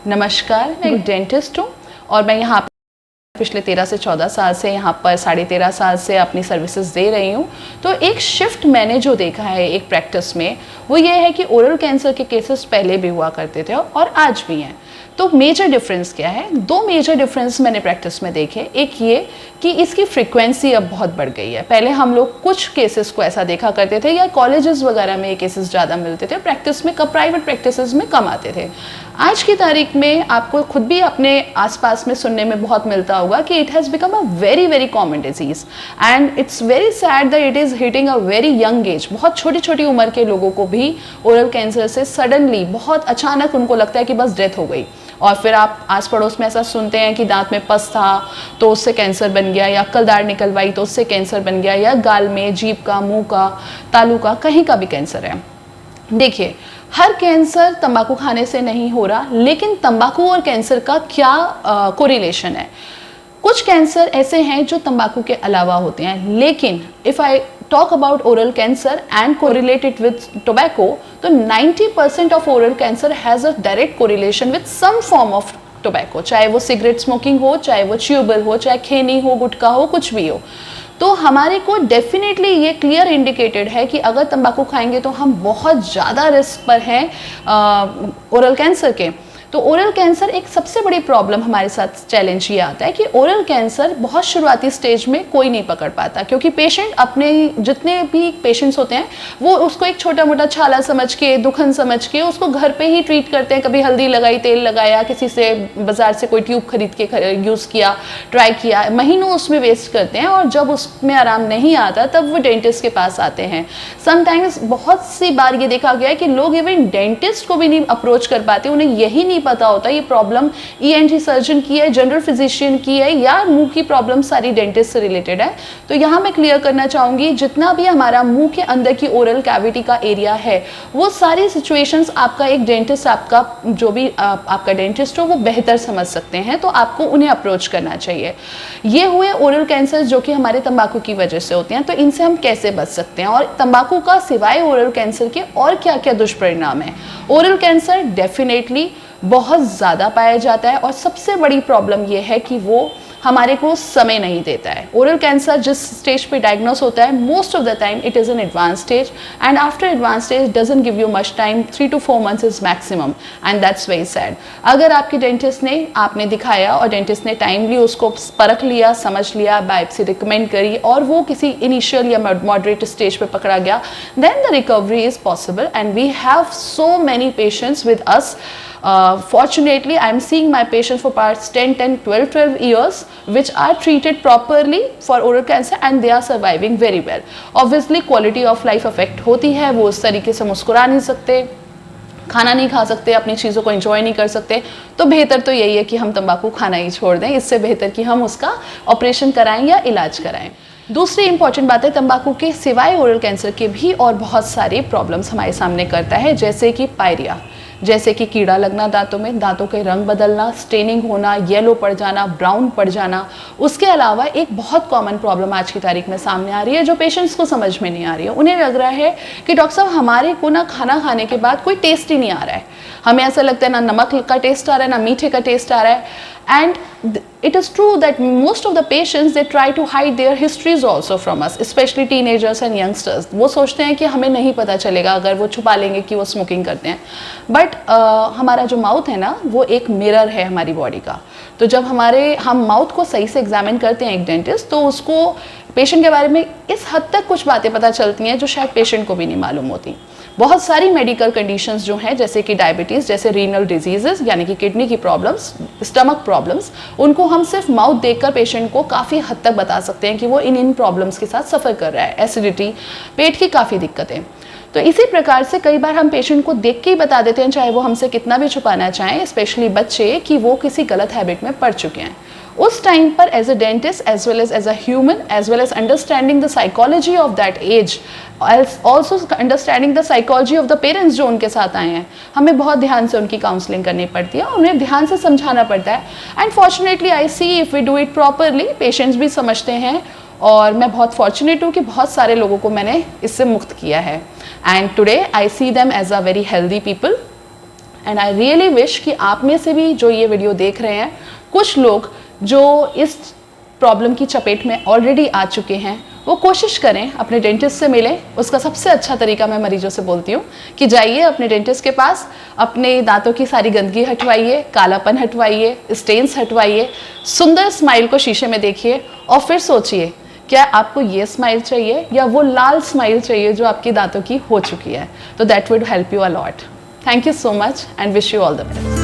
नमस्कार, मैं एक डेंटिस्ट हूँ और मैं यहाँ पिछले 13 से 14 साल से यहाँ पर 13.5 साल से अपनी सर्विसेज दे रही हूँ। तो एक शिफ्ट मैंने जो देखा है एक प्रैक्टिस में, वो ये है कि ओरल कैंसर के केसेस पहले भी हुआ करते थे और आज भी हैं। तो मेजर डिफरेंस क्या है? दो मेजर डिफरेंस मैंने प्रैक्टिस में देखे। एक ये कि इसकी फ्रीक्वेंसी अब बहुत बढ़ गई है। पहले हम लोग कुछ केसेस को ऐसा देखा करते थे या कॉलेजेस वगैरह में ये केसेस ज़्यादा मिलते थे, प्रैक्टिस में प्राइवेट प्रैक्टिसेस में कम आते थे। आज की तारीख में आपको खुद भी अपने आसपास में सुनने में बहुत मिलता होगा कि it has become a very very common disease and it's very sad that it is hitting a very young age. बहुत छोटी छोटी उम्र के लोगों को भी ओरल कैंसर से सडनली बहुत अचानक उनको लगता है कि बस डेथ हो गई। और फिर आप आस पड़ोस में ऐसा सुनते हैं कि दांत में पस था तो उससे कैंसर बन गया, या अक्कलदाढ़ निकलवाई तो उससे कैंसर बन गया, या गाल में, जीभ का, मुंह का, तालू का, कहीं का भी कैंसर है। देखिए, हर कैंसर तंबाकू खाने से नहीं हो रहा, लेकिन तंबाकू और कैंसर का क्या कोरिलेशन है? कुछ कैंसर ऐसे हैं जो तंबाकू के अलावा होते हैं, लेकिन if I talk about oral cancer and correlate it with tobacco, तो 90% of oral cancer has a direct correlation with some form of tobacco, चाहे वो सिगरेट स्मोकिंग हो, चाहे वो च्यूबल हो, चाहे खैनी हो, गुटखा हो, कुछ भी हो। तो हमारे को डेफिनेटली ये क्लियर इंडिकेटेड है कि अगर तंबाकू खाएंगे तो हम बहुत ज़्यादा रिस्क पर हैं ओरल कैंसर के। तो ओरल कैंसर एक सबसे बड़ी प्रॉब्लम हमारे साथ चैलेंज ये आता है कि ओरल कैंसर बहुत शुरुआती स्टेज में कोई नहीं पकड़ पाता, क्योंकि पेशेंट अपने जितने भी पेशेंट्स होते हैं वो उसको एक छोटा मोटा छाला समझ के, दुखन समझ के उसको घर पे ही ट्रीट करते हैं। कभी हल्दी लगाई, तेल लगाया, किसी से बाजार से कोई ट्यूब खरीद के यूज़ किया, ट्राई किया, महीनों उसमें वेस्ट करते हैं और जब उसमें आराम नहीं आता तब वो डेंटिस्ट के पास आते हैं। समटाइम्स बहुत सी बार ये देखा गया है कि लोग इवन डेंटिस्ट को भी नहीं अप्रोच कर पाते, उन्हें यही नहीं पता होता ये प्रॉब्लम ईएनटी सर्जन की है, जनरल फिजिशियन की है, या मुंह की प्रॉब्लम सारी डेंटिस्ट से रिलेटेड है। तो यहाँ मैं क्लियर करना चाहूँगी, जितना भी हमारा मुंह के अंदर की ओरल कैविटी का एरिया है, वो सारी सिचुएशंस आपका एक डेंटिस्ट, आपका जो भी आपका डेंटिस्ट हो, वो बेहतर समझ सकते हैं। तो आपको उन्हें अप्रोच करना चाहिए। ये हुए ओरल कैंसर जो कि हमारे तंबाकू की वजह से होते हैं। तो इनसे हम कैसे बच सकते हैं, और तंबाकू का सिवाय ओरल कैंसर के और क्या क्या दुष्परिणाम है? ओरल कैंसर डेफिनेटली बहुत ज़्यादा पाया जाता है और सबसे बड़ी प्रॉब्लम ये है कि वो हमारे को समय नहीं देता है। ओरल कैंसर जिस स्टेज पे डायग्नोस होता है, most of the time it is an advance stage, and after advance stage doesn't give you much time, 3 to 4 months is maximum, and that's very sad. अगर आपके डेंटिस्ट ने, आपने दिखाया और डेंटिस्ट ने टाइमली उसको परख लिया, समझ लिया, बायोप्सी रिकमेंड करी और वो किसी इनिशियल या मॉडरेट स्टेज पे पकड़ा गया, then the recovery is possible and we have so many patients with us. Fortunately, I am seeing my patients for past 10, 12 years which are treated properly for oral cancer and they are surviving very well. Obviously, quality of life affect होती है, वो उस तरीके से मुस्कुरा नहीं सकते, खाना नहीं खा सकते, अपनी चीज़ों को एंजॉय नहीं कर सकते। तो बेहतर तो यही है कि हम तंबाकू खाना ही छोड़ दें, इससे बेहतर कि हम उसका ऑपरेशन कराएं या इलाज कराएं। दूसरी इंपॉर्टेंट बात है, तंबाकू के सिवाय ओरल कैंसर के भी और बहुत सारी प्रॉब्लम्स हमारे सामने करता है, जैसे कि पायरिया, जैसे कि कीड़ा लगना दांतों में, दांतों के रंग बदलना, स्टेनिंग होना, येलो पड़ जाना, ब्राउन पड़ जाना। उसके अलावा एक बहुत कॉमन प्रॉब्लम आज की तारीख में सामने आ रही है जो पेशेंट्स को समझ में नहीं आ रही है। उन्हें लग रहा है कि डॉक्टर साहब हमारे को ना खाना खाने के बाद कोई टेस्ट ही नहीं आ रहा है, हमें ऐसा लगता है ना नमक का टेस्ट आ रहा है ना मीठे का टेस्ट आ रहा है। And it is true that most of the patients they try to hide their histories also from us, especially teenagers and youngsters. वो सोचते हैं कि हमें नहीं पता चलेगा अगर वो छुपा लेंगे कि वो स्मोकिंग करते हैं। बट हमारा जो माउथ है ना, वो एक मिरर है हमारी बॉडी का। तो जब हम माउथ को सही से एग्जामिन करते हैं एक डेंटिस्ट, तो उसको पेशेंट के बारे में इस हद तक कुछ बातें पता चलती हैं जो शायद पेशेंट को भी नहीं मालूम होती। बहुत सारी मेडिकल कंडीशंस जो हैं, जैसे कि डायबिटीज़, जैसे रीनल डिजीजेस यानी कि किडनी की प्रॉब्लम्स, स्टमक प्रॉब्लम्स, उनको हम सिर्फ माउथ देखकर पेशेंट को काफ़ी हद तक बता सकते हैं कि वो इन प्रॉब्लम्स के साथ सफ़र कर रहा है। एसिडिटी, पेट की काफ़ी दिक्कतें। तो इसी प्रकार से कई बार हम पेशेंट को देख के ही बता देते हैं, चाहे वो हमसे कितना भी छुपाना चाहें, स्पेशली बच्चे, कि वो किसी गलत हैबिट में पड़ चुके हैं। उस टाइम पर as a dentist as well as a human, as well as understanding the psychology of that age, also understanding the psychology of the parents जो उनके साथ आए हैं, हमें बहुत ध्यान से उनकी काउंसलिंग करनी पड़ती है, उन्हें ध्यान से समझाना पड़ता है। And fortunately I see if we do it properly, patients भी समझते हैं और मैं बहुत फॉर्चुनेट हूँ कि बहुत सारे लोगों को मैंने इससे मुक्त किया है। And today I see them as a very healthy people and I really wish कि आप में से भी जो ये वीडियो देख रहे हैं, कुछ लोग जो इस प्रॉब्लम की चपेट में ऑलरेडी आ चुके हैं, वो कोशिश करें अपने डेंटिस्ट से मिलें। उसका सबसे अच्छा तरीका मैं मरीजों से बोलती हूँ कि जाइए अपने डेंटिस्ट के पास, अपने दांतों की सारी गंदगी हटवाइए, कालापन हटवाइए, स्टेन्स हटवाइए, सुंदर स्माइल को शीशे में देखिए और फिर सोचिए क्या आपको ये स्माइल चाहिए या वो लाल स्माइल चाहिए जो आपकी दांतों की हो चुकी है। तो that would help you a lot. Thank you so much and wish you all the best.